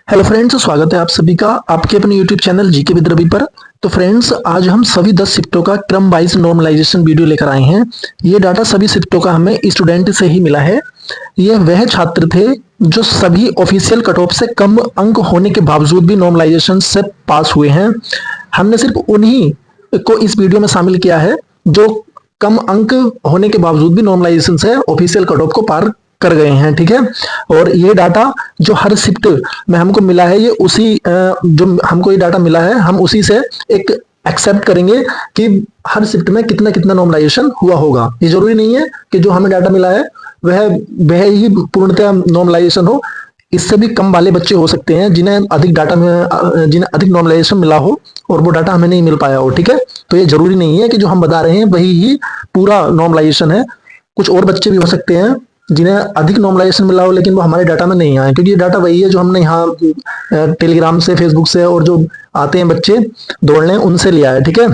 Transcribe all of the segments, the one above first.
Hello friends, स्वागत है आप सभी का आपके अपने YouTube channel GK with Ravi पर। तो फ्रेंड्स, आज हम सभी 10 शिफ्टों का क्रम वाइज नॉर्मलाइजेशन वीडियो लेकर आए हैं। ये डाटा सभी शिफ्टों का हमें स्टूडेंट से ही मिला है। ये वह छात्र थे जो सभी ऑफिशियल कट ऑफ से कम अंक होने के बावजूद भी नॉर्मलाइजेशन से पास हुए हैं। हमने सिर्फ उन्हीं को इस वीडियो में शामिल किया है जो कम अंक होने के बावजूद भी नॉर्मलाइजेशन से ऑफिशियल कट ऑफ को पार कर गए हैं। ठीक है, और ये डाटा जो हर शिफ्ट में हमको मिला है, ये उसी जो हमको ये डाटा मिला है, हम उसी से एक एक्सेप्ट करेंगे कि हर शिफ्ट में कितना कितना नॉर्मलाइजेशन हुआ होगा। ये जरूरी नहीं है कि जो हमें डाटा मिला है वह वह ही पूर्णतः नॉर्मलाइजेशन हो। इससे भी कम वाले बच्चे हो सकते हैं जिन्हें अधिक डाटा में जिन्हें अधिक नॉर्मलाइजेशन मिला हो और वो डाटा हमें नहीं मिल पाया हो। ठीक है, तो ये जरूरी नहीं है कि जो हम बता रहे हैं वही ही पूरा नॉर्मलाइजेशन है। कुछ और बच्चे भी हो सकते हैं जिन्हें अधिक नॉर्मलाइजेशन मिला हो लेकिन वो हमारे डाटा में नहीं आए, क्योंकि ये डाटा वही है जो हमने यहाँ टेलीग्राम से, फेसबुक से और जो आते हैं बच्चे दौड़ने उनसे लिया है। ठीक है,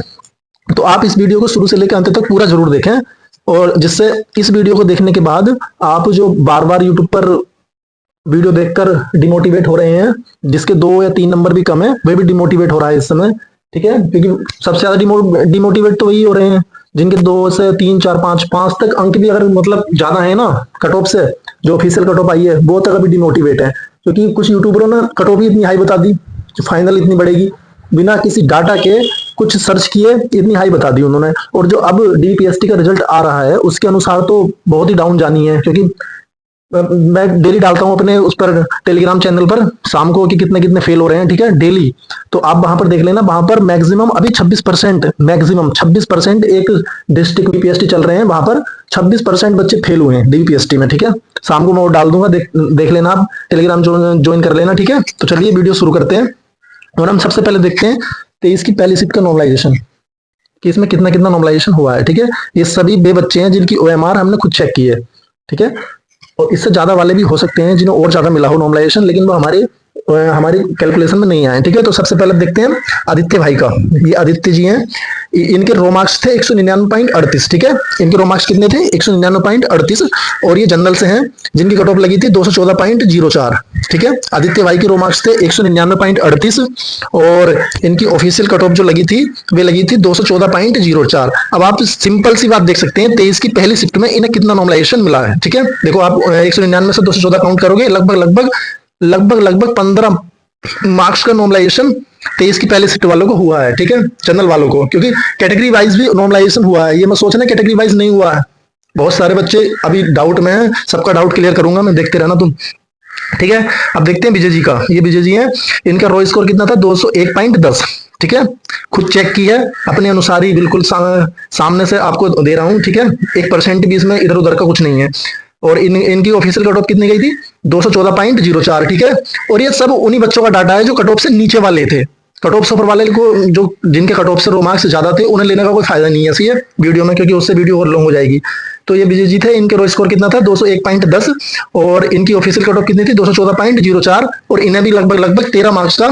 तो आप इस वीडियो को शुरू से लेकर अंत तक पूरा जरूर देखें, और जिससे इस वीडियो को देखने के बाद आप जो बार बार यूट्यूब पर वीडियो देखकर डिमोटिवेट हो रहे हैं, जिसके 2 या 3 नंबर भी कम है, वह भी डिमोटिवेट हो रहा है इस समय। ठीक है, क्योंकि सबसे ज्यादा डिमोटिवेट तो वही हो रहे हैं जिनके 2 से 3 4 5 तक अंक भी अगर मतलब ज्यादा है ना कट ऑफ से, जो ऑफिशियल कट ऑफ आई है वो तक अभी डिमोटिवेट है। क्योंकि कुछ यूट्यूबरों ने कट ऑफ ही इतनी हाई बता दी कि फाइनल इतनी बढ़ेगी, बिना किसी डाटा के कुछ सर्च किए इतनी हाई बता दी उन्होंने। और जो अब डीपीएसटी का रिजल्ट आ रहा है उसके अनुसार तो बहुत ही डाउन जानी है, क्योंकि मैं डेली डालता हूँ अपने उस पर टेलीग्राम चैनल पर शाम को कि कितने कितने फेल हो रहे हैं। ठीक है, डेली। तो आप वहां पर देख लेना, वहां पर मैक्सिमम अभी 26%, मैक्सिमम 26% एक डिस्ट्रिक्ट डीपीएसटी चल रहे हैं, वहां पर 26% बच्चे फेल हुए हैं डीपीएसटी में। ठीक है, शाम को मैं वो डाल दूंगा, देख लेना, आप टेलीग्राम ज्वाइन कर लेना। ठीक है, तो चलिए वीडियो शुरू करते हैं और हम सबसे पहले देखते हैं 23 की पहली शिफ्ट का नॉर्मलाइजेशन, कि इसमें कितना कितना नॉर्मलाइजेशन हुआ है। ठीक है, ये सभी वे बच्चे हैं जिनकी ओएमआर हमने खुद चेक की है। ठीक है, और इससे ज्यादा वाले भी हो सकते हैं जिन्हें और ज्यादा मिला हो नॉर्मलाइजेशन, लेकिन वो हमारी कैलकुलेशन में नहीं आए। ठीक है, तो सबसे पहले देखते हैं आदित्य भाई का। ये आदित्य जी हैं, इनके रो मार्क्स थे 199.38। ठीक है, इनके रो मार्क्स कितने थे? 199.38, और ये जनरल से हैं जिनकी कट ऑफ लगी थी 214.04। ठीक है, आदित्य भाई के रो मार्क्स थे 199.38 और इनकी ऑफिशियल कट ऑफ जो लगी थी वे लगी थी 214.04। अब आप सिंपल सी बात देख सकते हैं, 23 की पहली शिफ्ट में इन्हें कितना नॉर्मलाइजेशन मिला है। ठीक है, देखो आप 199 से 214 काउंट करोगे, लगभग 15 मार्क्स का नॉर्मलाइजेशन 23 की पहली शिफ्ट वालों को हुआ है। ठीक है, जनरल वालों को, क्योंकि कैटेगरी वाइज भी नॉर्मलाइजेशन हुआ है। ये मैं सोचना कैटेगरी वाइज नहीं हुआ है, बहुत सारे बच्चे अभी डाउट में है, सबका डाउट क्लियर करूंगा मैं, देखते रहना तुम। ठीक है, अब देखते हैं विजय जी का। ये विजय जी हैं, इनका रो स्कोर कितना था? 201.10। ठीक है, खुद चेक की है अपने अनुसार ही, बिल्कुल सामने से आपको दे रहा हूं। ठीक है, 1% भी इसमें इधर उधर का कुछ नहीं है। और इनकी ऑफिशियल कट ऑफ कितनी गई थी? 214.04। ठीक है, और ये सब उन्हीं बच्चों का डाटा है जो कट ऑफ से नीचे वाले थे। कट ऑफ से ऊपर वाले को, जो जिनके कट ऑफ से रो मार्क्स ज्यादा थे, उन्हें लेने का कोई फायदा नहीं है ऐसी वीडियो में, क्योंकि उससे वीडियो और लॉन्ग हो जाएगी। तो ये विजय जी थे, इनके रो स्कोर कितना था? 201.10, और इनकी ऑफिशियल कट ऑफ कितनी थी? 214.04, और इन्हें भी लगभग 13 मार्क्स का,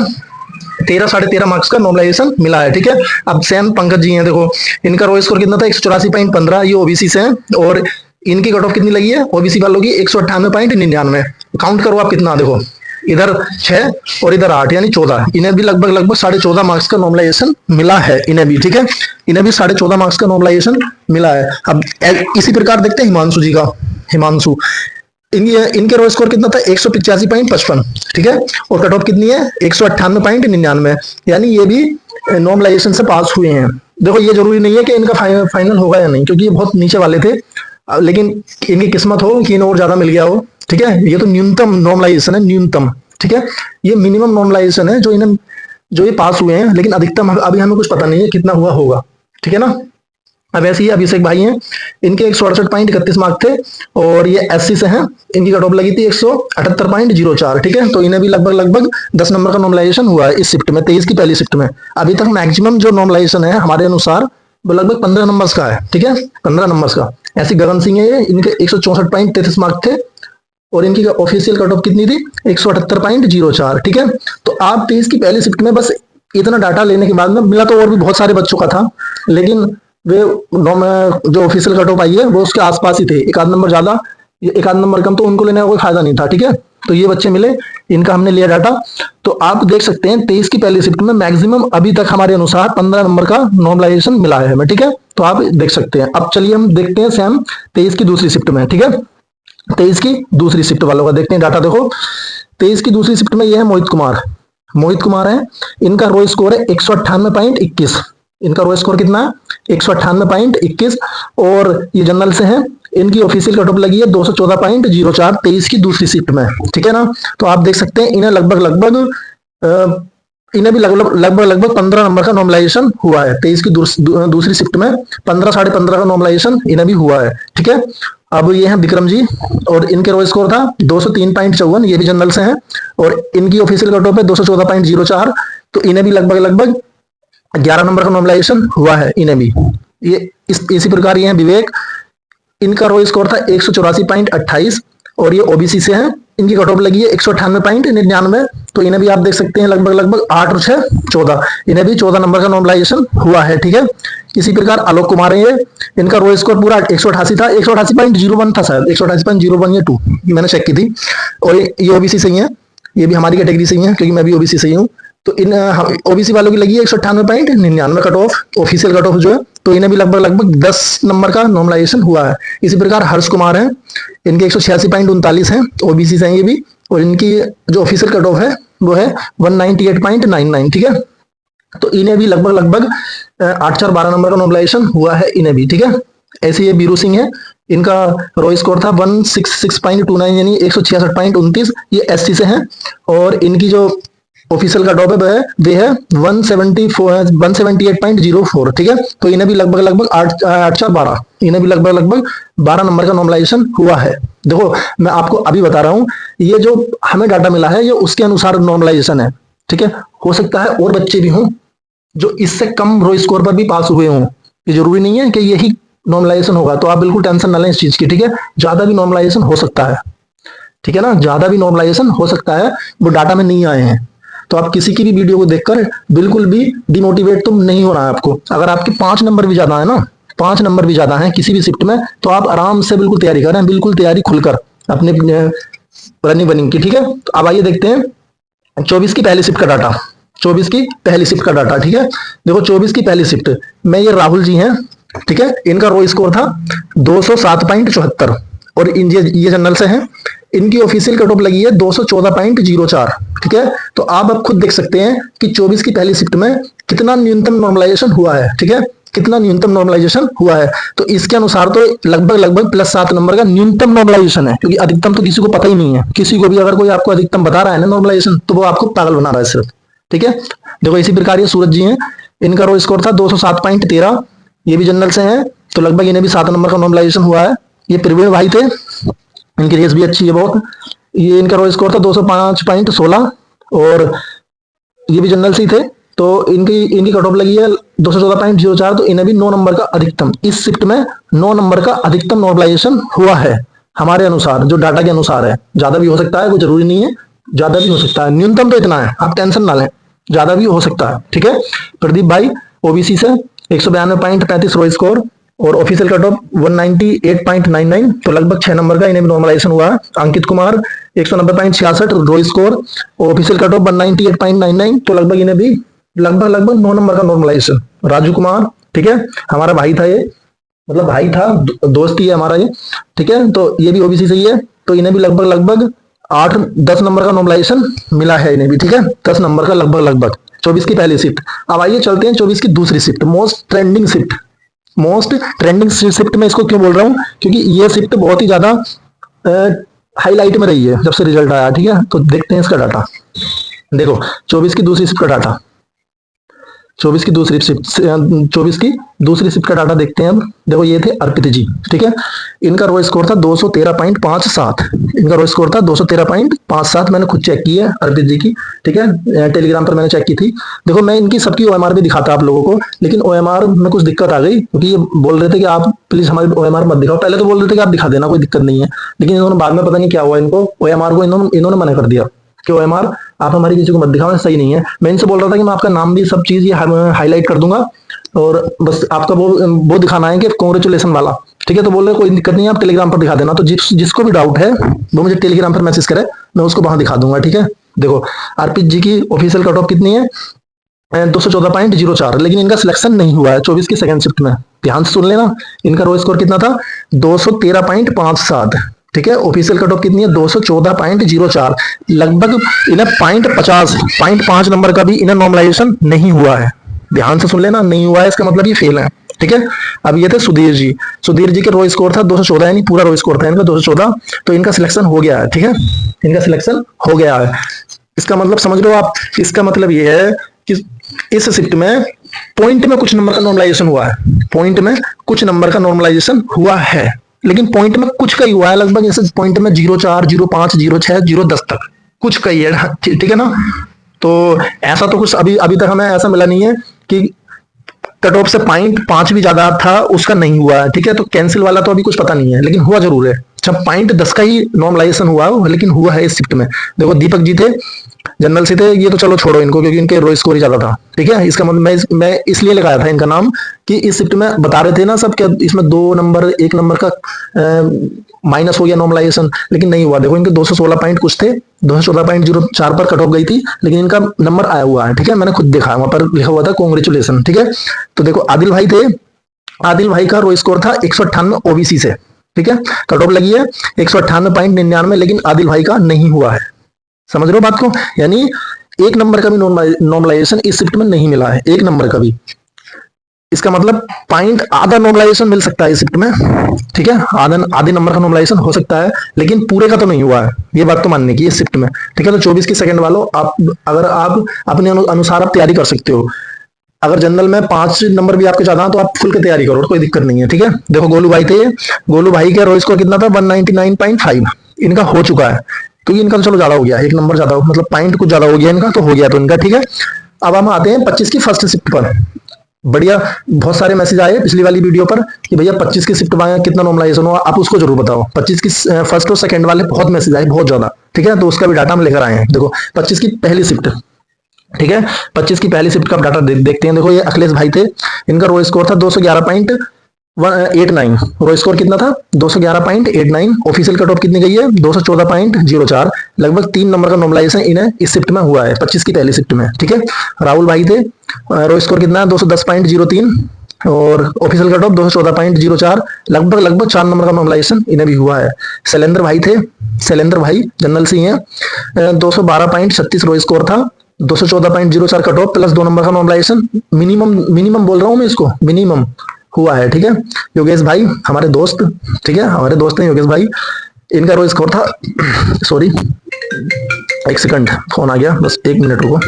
13 मार्क्स का नॉर्मलाइजेशन मिला है। ठीक है, अब सेम पंकज जी हैं, देखो इनका रो स्कोर कितना था? 184.15, ये ओबीसी से हैं, और इनकी कट ऑफ कितनी लगी है ओबीसी वालों की? 198.99। काउंट करो आप कितना, देखो इधर 6 और इधर 8, यानी 14। इन्हें भी लगभग 14.5 मार्क्स का नॉर्मलाइजेशन मिला है, इन्हें भी। ठीक है, इन्हें भी 14.5 मार्क्स का नॉर्मलाइजेशन मिला है। अब इसी प्रकार देखते हैं हिमांशु जी का। हिमांशु, इनके रो स्कोर कितना था? 185.55। ठीक है, और कट ऑफ कितनी है? 198.99, यानी ये भी नॉर्मलाइजेशन से पास हुए हैं। देखो ये जरूरी नहीं है कि इनका फाइनल होगा या नहीं, क्योंकि ये बहुत नीचे वाले थे, लेकिन इनकी किस्मत हो कि इन्हें और ज्यादा मिल गया हो। ठीक है, ये तो न्यूनतम नॉर्मलाइजेशन है, न्यूनतम। ठीक है, ये मिनिमम नॉर्मलाइजेशन है जो ये पास हुए हैं, लेकिन अधिकतम अभी हमें कुछ पता नहीं है कितना हुआ होगा। ठीक है ना। अब ऐसे ही अभिषेक भाई हैं, इनके 168.31 मार्क्स थे, और ये एससी से हैं, इनकी कट ऑफ लगी थी 178.04। ठीक है, तो इन्हें भी लगभग 10 नंबर का नॉर्मलाइजेशन हुआ है इस शिफ्ट में, 23 की पहली शिफ्ट में। अभी तक मैक्सिमम जो नॉर्मलाइजेशन है हमारे अनुसार वो लगभग 15 नंबर का है। ठीक है, 15 नंबर का। ऐसी गगन सिंह है, इनके 164.33 मार्क्स थे, और इनकी ऑफिशियल कट ऑफ कितनी थी? 178.04। ठीक है, तो आप 23 की पहली शिफ्ट में बस इतना डाटा लेने के बाद में मिला, तो और भी बहुत सारे बच्चों का था, लेकिन वे जो ऑफिशियल कट ऑफ आई है वो उसके आसपास ही थे। एक आध नंबर ज्यादा, एक आध नंबर कम, तो उनको लेने का कोई फायदा नहीं था। ठीक है, तो ये बच्चे मिले, इनका हमने लिया डाटा। तो आप देख सकते हैं 23 की पहली शिफ्ट में मैक्सिमम अभी तक हमारे अनुसार 15 नंबर का नॉर्मलाइजेशन मिला है हमें, ठीक है। तो आप देख सकते हैं। अब चलिए हम देखते हैं सेम 23 की दूसरी शिफ्ट में, ठीक है। 23 की दूसरी शिफ्ट वालों का देखते हैं डाटा। देखो 23 की दूसरी शिफ्ट में ये है मोहित कुमार है। इनका रो स्कोर है 198.21। इनका रो स्कोर कितना है? 198.21। और ये जनरल से है। इनकी ऑफिशियल कट ऑफ लगी है 214.04 23 की दूसरी शिफ्ट में, ठीक है ना। तो आप देख सकते हैं इन्हें इन्हें भी लगभग 15 नंबर का नॉर्मलाइजेशन हुआ है। 23 की दूसरी शिफ्ट में 15 साढ़े 15 का नॉर्मलाइजेशन इन्हें भी हुआ है, ठीक है। अब ये हैं विक्रम जी, और इनके रो स्कोर था 203.54, ये भी जनरल से हैं। और इनकी ऑफिशियल कट ऑफ है 214.04। तो इन्हें भी लगभग 11 नंबर का नॉर्मलाइजेशन हुआ है इन्हें भी। ये इसी प्रकार ये है विवेक, इनका रो स्कोर था 184.28 और ये ओबीसी से हैं। इनकी कट ऑफ लगी है 198.99। तो इन्हें भी आप देख सकते हैं लगभग 8 और 6 14, इन्हें भी 14 नंबर का नॉर्मलाइजेशन हुआ है, ठीक है। इसी प्रकार आलोक कुमार है, ये इनका रो स्कोर पूरा 188 था, 188.01 था शायद, 188.01 या 2 मैंने चेक की थी। और ये ओबीसी से ही है, ये भी हमारी कैटेगरी से ही है क्योंकि मैं भी ओबीसी से ही हूँ। तो इन ओबीसी वालों की लगी है 198.99 cut off, official cut of जो है। तो इन्हें भी लगभग 10 नंबर का नॉर्मलाइजेशन हुआ है। इसी प्रकार हर्ष कुमार है, इनके 186.39 है, ओबीसी से ये भी। और इनकी जो ऑफिशियल कट ऑफ है वो है 198.99, ठीक है। तो इन्हें भी लगभग 8/4/12 नंबर का नॉर्मलाइजेशन हुआ है इन्हें भी, ठीक है। ऐसे ये बीरू सिंह है, इनका रो स्कोर था 166.29 यानी 166.29, ये एससी से हैं। और इनकी जो ऑफिशियल कट ऑफ है वे है 178.04, ठीक है। तो इन्हें भी लगभग 8/4/12, इन्हें भी लगभग 12 नंबर का नॉर्मलाइजेशन हुआ है। देखो मैं आपको अभी बता रहा हूं, ये जो हमें डाटा मिला है ये उसके अनुसार नॉर्मलाइजेशन है, ठीक है। हो सकता है और बच्चे भी हों जो इससे कम रो स्कोर पर भी पास हुए हों, ये जरूरी नहीं है कि यही नॉर्मलाइजेशन होगा। तो आप बिल्कुल टेंशन ना लें इस चीज की, ठीक है। ज्यादा भी नॉर्मलाइजेशन हो सकता है, ठीक है ना, ज्यादा भी नॉर्मलाइजेशन हो सकता है, वो डाटा में नहीं आए हैं। तो आप किसी की भी वीडियो को देखकर बिल्कुल भी डिमोटिवेट तो नहीं होना है आपको। अगर आपके 5 नंबर भी ज्यादा है ना, 5 नंबर भी ज्यादा है किसी भी शिफ्ट में, तो आप आराम से बिल्कुल तैयारी करें, बिल्कुल तैयारी खुलकर अपने रनिंग की, ठीक है। तो अब आइए देखते हैं 24 की पहली शिफ्ट का डाटा। 24 की पहली शिफ्ट का डाटा, ठीक है। देखो 24 की पहली शिफ्ट में ये राहुल जी हैं, ठीक है। इनका रो स्कोर था 207.74 और ये जनरल से हैं। इनकी ऑफिशियल कट ऑफ लगी है 214.04, ठीक है। तो आप अब खुद देख सकते हैं कि 24 की पहली शिफ्ट में कितना न्यूनतम नॉर्मलाइजेशन हुआ है, ठीक है, कितना न्यूनतम नॉर्मलाइजेशन हुआ है। तो इसके अनुसार तो लगभग +7 नंबर का न्यूनतम नॉर्मलाइजेशन है, क्योंकि अधिकतम तो किसी को पता ही नहीं है। किसी को भी अगर कोई आपको अधिकतम बता रहा है ना नॉर्मलाइजेशन, तो वो आपको पागल बना रहा है सिर्फ, ठीक है। देखो इसी प्रकार ये सूरज जी हैं, इनका रो स्कोर था 207.13, ये भी जनरल से हैं। तो लगभग इन्हें भी 7 नंबर का नॉर्मलाइजेशन हुआ है। ये प्रवीण भाई थे, इनकी रेस भी अच्छी है बहुत। ये इनका रो स्कोर था 205.16 और ये भी जनरल से ही थे। तो इनकी कट ऑफ लगी है 214.04। तो इन्हें भी 9 नंबर का अधिकतम, इस शिफ्ट में 9 नंबर का अधिकतम नॉर्मलाइजेशन हुआ है हमारे अनुसार, जो डाटा के अनुसार है। ज्यादा भी हो सकता है, कोई जरूरी नहीं है, ज्यादा भी हो सकता है। न्यूनतम तो इतना है, आप टेंशन ना लें, ज्यादा भी हो सकता है, ठीक है। प्रदीप भाई ओबीसी से 192.35 रो स्कोर और ऑफिशियल कट ऑफ 198.99। तो लगभग 6 नंबर का इन्हें भी नॉर्मलाइजेशन हुआ है। अंकित कुमार 190.66 रो स्कोर और ऑफिशियल कट ऑफ 198.99। तो लगभग इन्हें भी लगभग 9 नंबर का नॉर्मलाइजेशन। राजू कुमार, ठीक है, हमारा भाई था ये, मतलब भाई था, दोस्त ही है हमारा ये, ठीक है। तो ये भी ओबीसी से ही है। तो इन्हें भी लगभग 8-10 नंबर का नॉर्मलाइजेशन मिला है इन्हें भी, ठीक है, 10 नंबर का लगभग 24 की पहली शिफ्ट। अब आइए चलते हैं 24 की दूसरी शिफ्ट, मोस्ट ट्रेंडिंग शिफ्ट में इसको क्यों बोल रहा हूं, क्योंकि ये शिफ्ट बहुत ही ज्यादा हाईलाइट में रही है जब से रिजल्ट आया, ठीक है। तो देखते हैं इसका डाटा। देखो 24 की दूसरी शिफ्ट का डाटा, 24 की दूसरी शिफ्ट का डाटा देखते हैं। अब देखो ये थे अर्पित जी, ठीक है। इनका रो स्कोर था 213.57, इनका रो स्कोर था 213.57। मैंने खुद चेक की है अर्पित जी की, ठीक है, टेलीग्राम पर मैंने चेक की थी। देखो मैं इनकी सबकी ओएमआर भी दिखाता आप लोगों को, लेकिन ओएमआर में कुछ दिक्कत आ गई, क्योंकि ये बोल रहे थे कि आप प्लीज हमारी ओएमआर मत दिखाओ। पहले तो बोल रहे थे कि आप दिखा देना, कोई दिक्कत नहीं है, लेकिन इन्होंने बाद में पता नहीं क्या हुआ, इनको ओएमआर को इन्होंने मना कर दिया कि ओएमआर आप हमारी किसी को मत दिखाओ, सही नहीं है। मैं इनसे बोल रहा था कि मैं आपका नाम भी सब चीज ये हाईलाइट कर दूंगा और बस आपका वो दिखाना है कि कांग्रेचुलेशन वाला, ठीक है। तो बोल रहे कोई दिक्कत नहीं है, आप टेलीग्राम पर दिखा देना। तो जिसको भी डाउट है वो मुझे टेलीग्राम पर मैसेज करे, मैं उसको वहां दिखा दूंगा। ठीक है। देखो आरपीएच जी की ऑफिशियल कट ऑफ कितनी है, 214.04, लेकिन इनका सिलेक्शन नहीं हुआ है 24 की सेकंड शिफ्ट में। ध्यान से सुन लेना, इनका रो स्कोर कितना था, 213.57। ठीक है। ऑफिशियल कट ऑफ कितनी है, 214.04। लगभग इन्हें .5 नंबर का भी इन्हें नॉर्मलाइजेशन नहीं हुआ है। ध्यान से सुन लेना, नहीं हुआ है इसका मतलब ये फेल है। ठीक है। अब ये थे सुधीर जी के रो स्कोर था 214, यानी पूरा रो स्कोर था इनका 214। तो इनका सिलेक्शन हो गया है। ठीक है, इनका सिलेक्शन हो गया है। इसका मतलब समझ लो आप, इसका मतलब ये है कि इस शिफ्ट में पॉइंट में कुछ नंबर का नॉर्मलाइजेशन हुआ है, पॉइंट में कुछ नंबर का नॉर्मलाइजेशन हुआ है, लेकिन पॉइंट में कुछ का ही हुआ है। लगभग जैसे पॉइंट में 04, 05, 06, 010 तक कुछ का ही है। ठीक है ना। तो ऐसा तो कुछ अभी तक हमें ऐसा मिला नहीं है कि कट ऑफ से .5 भी ज्यादा था, उसका नहीं हुआ है। ठीक है। तो कैंसिल वाला तो अभी कुछ पता नहीं है, लेकिन हुआ जरूर है। अच्छा, .10 का ही नॉर्मलाइजेशन हुआ, लेकिन हुआ है इस शिफ्ट में। देखो दीपक जी थे, जनरल से थे, ये तो चलो छोड़ो इनको, क्योंकि इनके रो स्कोर ही ज्यादा था। ठीक है। इसका मतलब मैं इसलिए लगाया था इनका नाम कि इस शिफ्ट में बता रहे थे ना सब, क्या इसमें 1 नंबर का माइनस हो गया नॉर्मलाइजेशन, लेकिन नहीं हुआ। देखो इनके 216 पॉइंट कुछ थे, 214.04 पर कट ऑफ गई थी, लेकिन इनका नंबर आया हुआ है। ठीक है, मैंने खुद देखा, वहां पर लिखा हुआ था कॉन्ग्रेचुलेसन। ठीक है। तो देखो आदिल भाई थे, आदिल भाई का रो स्कोर था 198 ओबीसी से। ठीक है, कट ऑफ लगी है 198.99, लेकिन आदिल भाई का नहीं हुआ है। समझ रहे हो बात को, यानी 1 नंबर का भी नॉर्मलाइजेशन इस शिफ्ट में नहीं मिला है, 1 नंबर का भी। इसका मतलब आधा नॉर्मलाइजेशन मिल सकता है इस शिफ्ट में। ठीक है, आधे नंबर का नॉर्मलाइजेशन हो सकता है, लेकिन पूरे का तो नहीं हुआ है, ये बात तो मानने की इस शिफ्ट में। ठीक है। तो 24 की सेकंड वालों, अगर आप अपने अनुसार आप तैयारी कर सकते हो। अगर जनरल में 5 नंबर भी आपके ज्यादा, तो आप खुल के तैयारी करो, कोई दिक्कत नहीं है। ठीक है। देखो गोलू भाई थे, गोलू भाई का रो स्कोर कितना था, 199.5। इनका हो चुका है, क्योंकि इनका तो चलो ज्यादा हो गया, 1 नंबर ज्यादा, मतलब पॉइंट कुछ ज्यादा हो गया इनका, तो हो गया तो इनका। ठीक है। अब हम आते हैं 25 की फर्स्ट शिफ्ट पर। बढ़िया, बहुत सारे मैसेज आए पिछली वाली वीडियो पर कि भैया 25 की शिफ्ट में कितना नॉर्मलाइजेशन हुआ, आप उसको जरूर बताओ। 25 की फर्स्ट और सेकंड वाले बहुत मैसेज आए, बहुत ज्यादा। ठीक है। तो उसका भी डाटा हम लेकर आए हैं। देखो 25 की पहली शिफ्ट, ठीक है, 25 की पहली शिफ्ट का डाटा देखते हैं। देखो ये अखिलेश भाई थे, इनका रो स्कोर था 211.89। रो स्कोर कितना था, 211.89। ऑफिशियल कट ऑफ कितनी गई है, 214.04। लगभग 3 नंबर का नॉर्मलाइजेशन इन्हें इस शिफ्ट में हुआ है, 25 की पहली शिफ्ट में। ठीक है। राहुल भाई थे, रो स्कोर कितना है, 210.03, और ऑफिशियल कट ऑफ 214.04। लगभग 4 नंबर का नॉर्मलाइजेशन इन्हें भी हुआ है। शैलेंद्र भाई थे, शैलेंद्र भाई जनरल से ही हैं, 212.36 रो स्कोर था, 214.04 कट ऑफ प्लस 2 नंबर का नॉर्मलाइजेशन। मिनिमम बोल रहा हूं मैं इसको, मिनिमम हुआ है। ठीक है। योगेश भाई हमारे दोस्त, ठीक है, हमारे दोस्त हैं योगेश भाई, इनका रो स्कोर था सॉरी 1 सेकंड, फोन आ गया, बस 1 मिनट रुको।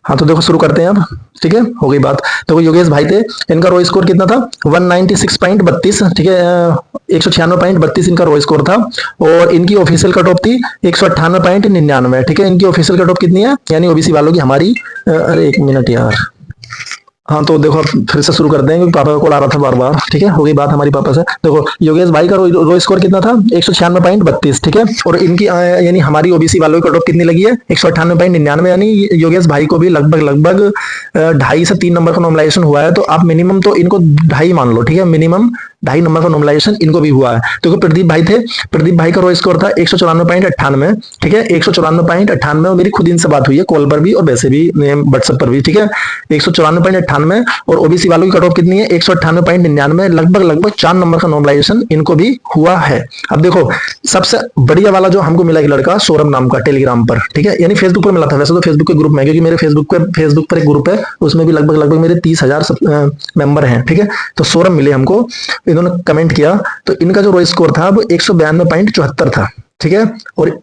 हाँ तो देखो शुरू करते हैं अब। ठीक है, हो गई बात। देखो योगेश भाई थे, इनका रो स्कोर कितना था, 196.32। ठीक है, 196.32 इनका रो स्कोर था, और इनकी ऑफिशियल कट ऑफ थी 198.99। ठीक है, इनकी ऑफिशियल कट ऑफ कितनी है, यानी ओबीसी वालों की हमारी, अरे 1 मिनट यार। हाँ तो देखो फिर से शुरू करते हैं, क्योंकि पापा का कॉल आ रहा था बार बार। ठीक है, हो गई बात हमारी पापा से। देखो योगेश भाई का रो स्कोर कितना था, 196.32। ठीक है, और इनकी यानी हमारी ओबीसी वालों की कट ऑफ कितनी लगी है, 198.99। यानी योगेश भाई को भी लगभग 2.5 से 3 नंबर का नॉर्मलाइजेशन हुआ है। तो आप मिनिमम तो इनको 2.5 मान लो। ठीक है, मिनिमम 2.5 नंबर का नॉर्मलाइजेशन इनको भी हुआ है। तो प्रदीप भाई थे, प्रदीप भाई का रो स्कोर था 194.98। ठीक है, 194.98, और मेरी खुद इनसे बात हुई है कॉल पर भी और वैसे भी व्हाट्सएप पर भी। ठीक है, 194.98, और ओबीसी वालों की कट ऑफ कितनी है, 198.99। लगभग 4 नंबर का नॉर्मलाइजेशन इनको भी हुआ है। अब देखो सबसे बढ़िया वाला जो हमको मिला एक लड़का सौरभ नाम का, टेलीग्राम पर। ठीक है, यानी फेसबुक पर मिला था, वैसे तो फेसबुक के ग्रुप में, क्योंकि मेरे फेसबुक पर एक ग्रुप है, उसमें भी लगभग मेरे 30,000 मेंबर हैं। ठीक है, तो सौरभ मिले हमको, इन्होंने कमेंट किया, तो इनका जो रो स्कोर था वो 192.74 था। ठीक है, और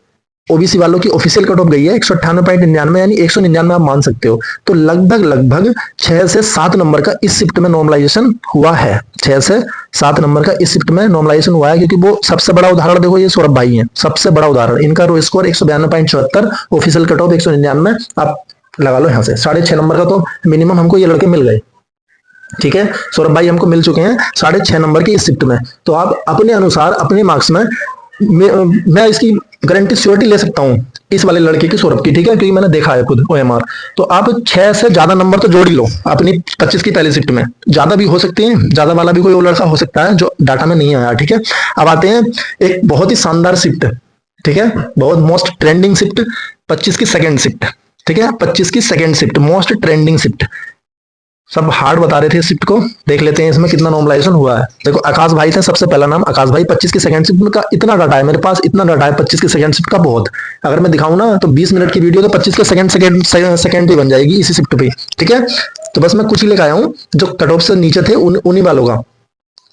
ओबीसी वालों की ऑफिशियल कट ऑफ गई है 198.99, यानी 199 आप मान सकते हो। तो लगभग 6 से 7 नंबर का इस शिफ्ट में नॉर्मलाइजेशन हुआ है, 6 से 7 नंबर का इस शिफ्ट में नॉर्मलाइजेशन हुआ है, क्योंकि वो सबसे बड़ा उदाहरण देखो, ये सौरभ भाई है, सबसे बड़ा उदाहरण। इनका रो स्कोर 192.74, ऑफिशियल कट ऑफ 199। आप लगा लो यहाँ से 6.5 नंबर का तो मिनिमम हमको ये लड़के मिल गए। ठीक है, सौरभ भाई हमको मिल चुके हैं 6.5 नंबर की इस शिफ्ट में। तो आप अपने अनुसार अपने मार्क्स में, मैं इसकी गारंटी श्योरिटी ले सकता हूँ इस वाले लड़के की, सौरभ की, ठीक है, क्योंकि मैंने देखा है खुद ओएमआर। तो आप 6 से ज्यादा नंबर तो जोड़ ही लो अपनी 25 की पहली शिफ्ट में, ज्यादा भी हो सकती है, ज्यादा वाला भी कोई वो लड़का हो सकता है जो डाटा में नहीं आया, ठीक है। अब आते हैं एक बहुत ही शानदार शिफ्ट, ठीक है, बहुत मोस्ट ट्रेंडिंग शिफ्ट, 25 की सेकंड शिफ्ट, ठीक है, 25 की second shift most trending shift. सब हार्ड बता रहे थे इस शिफ्ट को, देख लेते हैं इसमें कितना नॉर्मलाइजेशन हुआ है। देखो आकाश भाई थे सबसे पहला नाम, आकाश भाई 25 की सेकंड शिफ्ट का इतना डाटा है मेरे पास, इतना डाटा है 25 की सेकंड शिफ्ट का बहुत। अगर मैं दिखाऊं ना तो 20 मिनट की वीडियो तो 25 के सेकंड भी बन जाएगी इसी शिफ्ट पे, ठीक है। तो बस मैं कुछ ही लेकर आया हूँ जो कट ऑफ से नीचे थे उन्हीं वालों का।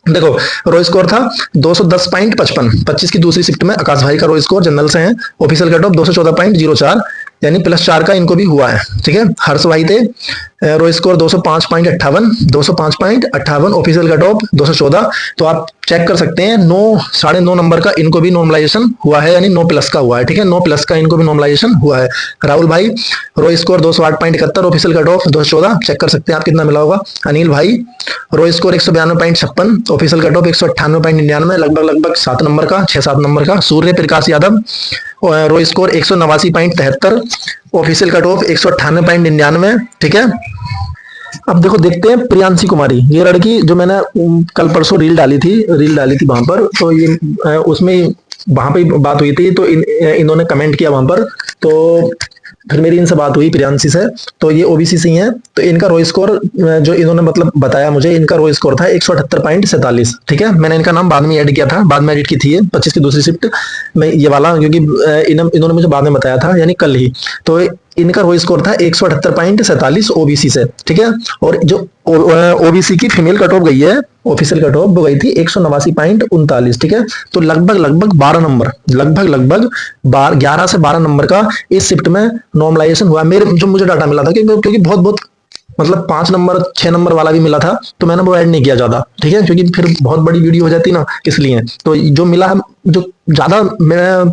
देखो रो स्कोर था 210.55, 25 की दूसरी शिफ्ट में आकाश भाई का रो स्कोर जनरल से है, ऑफिशियल कट ऑफ 214.04, यानी +4 का इनको भी हुआ है, ठीक है। हर्ष भाई थे रो स्कोर 205.58, 205.58 ऑफिशियल कट ऑफ 214। तो आप चेक कर सकते हैं 9 9.5 नंबर का इनको भी नॉर्मलाइजेशन हुआ है, यानी 9+ का हुआ है, ठीक है, 9+ का इनको भी नॉर्मलाइजेशन हुआ है। राहुल भाई raw score 208.71 official cut off 214, check कर सकते हैं आप कितना मिला होगा। अनिल भाई raw score 192.56 official cut off 198.99, लगभग 7 नंबर का, 6-7 नंबर का। Surya Prakash Yadav raw score 189.73 official cut off 198.99, ठीक है। अब देखो देखते हैं प्रियांशी कुमारी, ये लड़की जो मैंने कल परसों रील डाली थी वहां पर, तो ये उसमें वहां पे बात हुई थी, तो इन्होंने कमेंट किया वहां पर, तो फिर मेरी इनसे बात हुई प्रियांशी से, तो ये ओबीसी से ही है। तो इनका रो स्कोर जो इन्होंने मतलब बताया मुझे, इनका रो स्कोर था 178.47, ठीक है। मैंने इनका नाम बाद में ऐड किया था, बाद में एडिट की थी 25 की दूसरी शिफ्ट में ये वाला, क्योंकि इन्होंने मुझे बाद में बताया था, यानी कल ही। तो इनका रो स्कोर था 178.47 ओबीसी से, ठीक है। और जो ओबीसी की फीमेल कट ऑफ गई है, ऑफिशियल कट ऑफ वो गई थी 189.39, ठीक है। तो लगभग 12 नंबर, लगभग 11 से 12 नंबर का इस शिफ्ट में नॉर्मलाइजेशन हुआ मेरे, जो मुझे डाटा मिला था, क्योंकि बहुत मतलब 5 नंबर 6 नंबर वाला भी मिला था, तो मैंने वो ऐड नहीं किया ज्यादा, ठीक है, क्योंकि फिर बहुत बड़ी वीडियो हो जाती ना, इसलिए। तो जो मिला, जो ज्यादा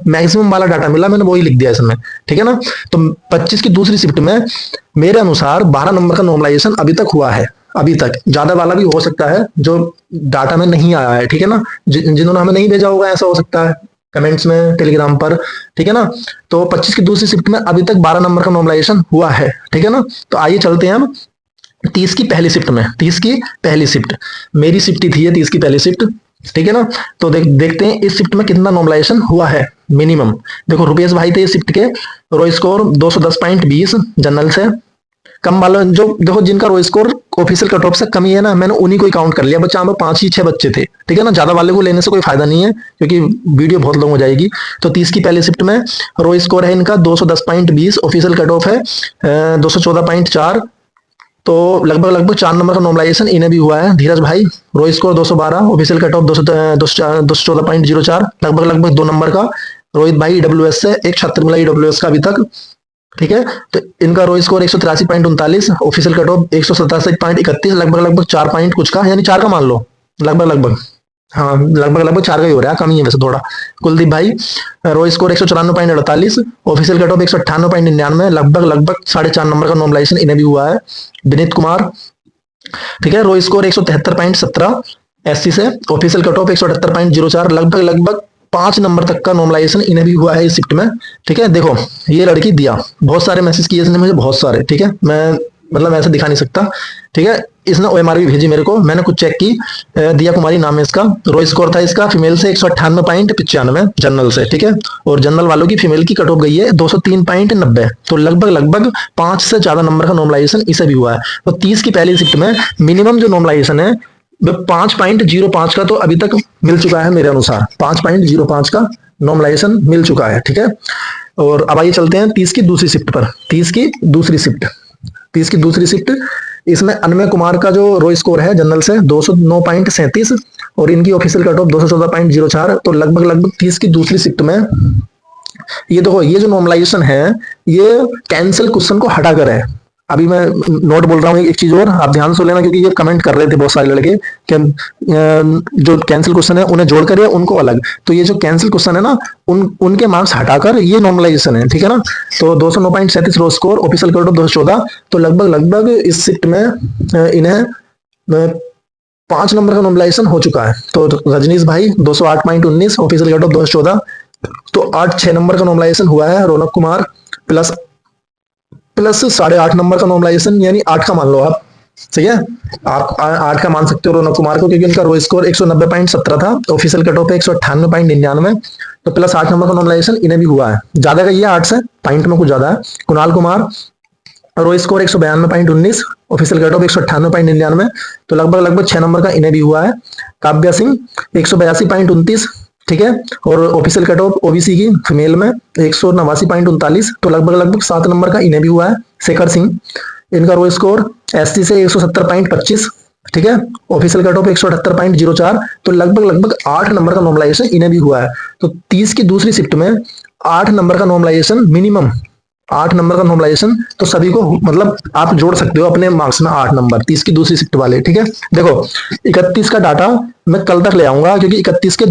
मैक्सिमम वाला डाटा मिला, मैंने वही लिख दिया इसमें, ठीक है ना। तो 25 की दूसरी शिफ्ट में मेरे अनुसार 12 नंबर का नॉर्मलाइजेशन अभी तक हुआ है, अभी तक। ज्यादा वाला भी हो सकता है जो डाटा में नहीं आया है, ठीक है ना, जिन्होंने हमें नहीं भेजा होगा ऐसा हो सकता है कमेंट्स में टेलीग्राम पर, ठीक है ना। तो 25 की दूसरी शिफ्ट में अभी तक 12 नंबर का नॉर्मलाइजेशन हुआ है, ठीक है ना। तो आइए चलते हैं अब 30 की पहली शिफ्ट में। 30 की पहली शिफ्ट मेरी शिफ्ट ही थी, 30 की पहली शिफ्ट, ठीक है ना। तो देखते हैं इस शिफ्ट में कितना नॉर्मलाइजेशन हुआ है मिनिमम। देखो रुपेश भाई थे इस शिफ्ट के, रो स्कोर 210.20 जनरल से। कम वाला जो देखो जिनका रो स्कोर ऑफिशियल कट ऑफ से कम ही है ना, मैंने उन्हीं को ही काउंट कर लिया। बच्चा हमें 5 ही 6 बच्चे थे, ठीक है ना, ज्यादा वाले को लेने से कोई फायदा नहीं है, क्योंकि वीडियो बहुत लॉन्ग हो जाएगी। तो 30 की पहली शिफ्ट में रो स्कोर है इनका 210.20, ऑफिशियल कट ऑफ है 214.4, तो लगभग 4 नंबर का नॉर्मलाइजेशन इन्हें भी हुआ है। धीरज भाई raw score 212, official cut of 214.04, लगभग 2 नंबर का। रोहित भाई ईडब्ल्यूएस से एक छात्र मिला ईडब्ल्यूएस का अभी तक, ठीक है। तो इनका रो स्कोर 183.39, ऑफिशियल कट ऑफ 187.31, लगभग 4 पॉइंट कुछ का, यानी 4 का मान लो, लगभग हाँ, लगभग 4 का ही हो रहा है, कम ही है वैसे थोड़ा। कुलदीप भाई raw score 194.48, official cut off 198.99, लगभग 4.5 नंबर का नॉर्मलाइजेशन इन्हें भी हुआ है। विनीत कुमार, ठीक है, रो स्कोर 173.17 एससी से, ऑफिशियल कट ऑफ 178.04, लगभग 5 नंबर तक का नॉर्मलाइजेशन इन्हें भी हुआ है इस शिफ्ट में, ठीक है। देखो ये लड़की दिया, बहुत सारे मैसेज किए इसने मुझे, बहुत सारे, ठीक है, मैं मतलब ऐसे दिखा नहीं सकता, ठीक है। इसने ओएमआर भी भेजी मेरे को, मैंने कुछ चेक की। दिया कुमारी नाम है इसका, रो स्कोर था इसका फीमेल से 198.95 जनरल से, ठीक है। और जनरल वालों की फीमेल की कट ऑफ गई है 203.90, तो लगभग 5 से ज्यादा नंबर का नॉर्मलाइजेशन इसे भी हुआ है। तो 30 की पहली शिफ्ट में मिनिमम जो नॉर्मलाइजेशन है 5.05 का तो अभी तक मिल चुका है मेरे अनुसार, 5.05 का नॉर्मलाइजेशन मिल चुका है, ठीक है। और अब आइए चलते हैं 30 की दूसरी शिफ्ट पर। 30 की दूसरी शिफ्ट इसमें अनमय कुमार का जो रो स्कोर है जनरल से 209.37, और इनकी ऑफिशियल कट ऑफ 214.04, तो लगभग 30 की दूसरी शिफ्ट में ये देखो, ये जो नॉर्मलाइजेशन है ये कैंसिल क्वेश्चन को हटाकर है। अभी मैं नोट बोल रहा हूँ एक चीज और, आप ध्यान से लेना, क्योंकि ये कमेंट कर रहे थे बहुत सारे लड़के कि जो कैंसिल क्वेश्चन है उन्हें जोड़ कर उनको अलग, तो ये जो कैंसिल क्वेश्चन है ना उनके मार्क्स हटाकर ये नॉर्मलाइजेशन है, ठीक है ना। तो 209.37 रो स्कोर, ऑफिशियल कट ऑफ 214, तो लगभग इस शिफ्ट में इन्हें 5 नंबर का नॉर्मलाइजेशन हो चुका है। तो रजनीश भाई 208.19, ऑफिशियल कट ऑफ 214, तो 8-6 नंबर का नॉर्मलाइजेशन हुआ है। रौनक कुमार प्लस 8.5 नंबर का नॉर्मलाइजेशन, यानी 8 का मान लो आप, सही है। आप 8 का मान सकते हो रौनक कुमार को, क्योंकि उनका रो स्कोर 190.17 था, ऑफिशियल कट ऑफ है 198.99। तो प्लस 8 नंबर का नॉर्मलाइजेशन इन्हें भी हुआ है, ज्यादा का ये 8 से, पॉइंट में कुछ ज्यादा है। कुणाल कुमार रो स्कोर 192.19, ऑफिशियल कट ऑफ 198.99, तो लगभग 6 नंबर का इन्हें भी हुआ है। काव्या सिंह 182.29, ठीक है, और ऑफिशियल कट ऑफ ओबीसी की फीमेल में 189.39, तो लगभग 7 नंबर का इन्हें भी हुआ है। शेखर सिंह, इनका रो स्कोर एसटी से 170.25, ठीक है, ऑफिशियल कट ऑफ 178.04, तो लगभग 8 नंबर का नॉर्मलाइजेशन इन्हें भी हुआ है। तो 30 की दूसरी शिफ्ट में 8 नंबर का नॉर्मलाइजेशन, मिनिमम 8 नंबर का नॉर्मलाइजेशन, तो सभी को मतलब आप जोड़ सकते हो अपने मार्क्स में 8 नंबर 30 की दूसरी शिफ्ट वाले, ठीक है। देखो 31 का डाटा मैं कल तक ले आऊंगा, क्योंकि 31 के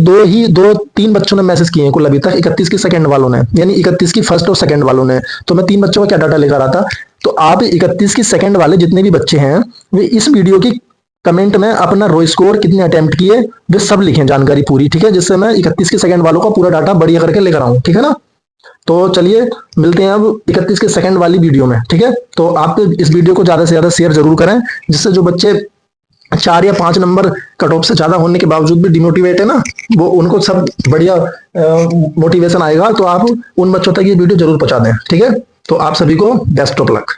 3 बच्चों ने मैसेज किए हैं कुल अभी तक, 31 की सेकंड वालों ने, यानी 31 की फर्स्ट और सेकंड वालों ने, तो मैं 3 बच्चों का क्या डाटा लेकर आता। तो आप 31 की सेकंड वाले जितने भी बच्चे हैं वे इस वीडियो की कमेंट में अपना रो स्कोर कितने अटेम्प्ट किए वे सब लिखें, जानकारी पूरी, ठीक है, जिससे मैं 31 की सेकंड वालों का पूरा डाटा बढ़िया करके लेकर आऊं, ठीक है ना। तो चलिए मिलते हैं अब 31 के सेकंड वाली वीडियो में, ठीक है। तो आप इस वीडियो को ज्यादा से ज्यादा शेयर जरूर करें, जिससे जो बच्चे 4 या 5 नंबर कट ऑफ से ज्यादा होने के बावजूद भी डिमोटिवेट है ना, वो उनको सब बढ़िया मोटिवेशन आएगा। तो आप उन बच्चों तक ये वीडियो जरूर पहुंचा दें, ठीक है। तो आप सभी को बेस्ट ऑफ लक।